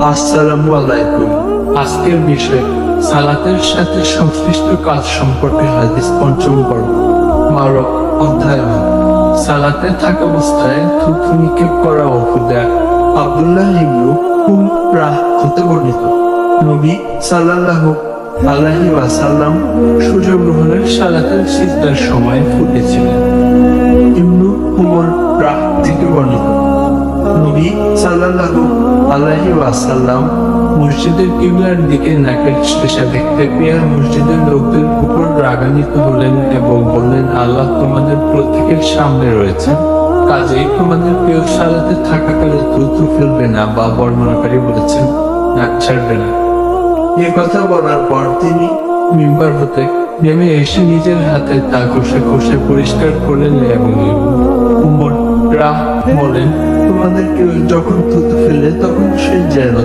আসসালামু আলাইকুম। আজকের বিষয় সালাতের সাথে সংশ্লিষ্ট কাজ সম্পর্কে হাদিস পঞ্চম পর্ব 12 অধ্যায়। সালাতে থাকা অবস্থায় থুতু নিক্ষেপ করা ও খুদা আব্দুল্লাহ ইবনু উমরাহ হতে বর্ণিত। নবী সাল্লাল্লাহু আলাইহি ওয়াসাল্লাম সূর্যগ্রহণের সালাতের সিজদার সময় ফুটেছিলেন। ইবনু উমরাহ থেকে বর্ণিত। নবী সাল্লাল্লাহু আলাইহি ওয়াসাল্লাম মসজিদের কিবলার দিকে নাকের পেশা দেখতে পেয়ে মসজিদের লোকদের উপর রাগান্বিত হলেন এবং বললেন, আল্লাহ তোমাদের প্রত্যেকের সামনে রয়েছে, কাজেই তোমাদের প্রিয় সালাতে থাকাকালে থুতু ফেলবে না, বা বর্ণনাকারী বলেছেন নাক ছাড়বে না। এ কথা বলার পর তিনি মিম্বার হতে নেমে এসে নিজের হাতে তা ঘষে ঘষে পরিষ্কার করলেন এবং উমর রাহ বলেন, তোমাদের কেউ যখন থুতু ফেলে তখন সে যেন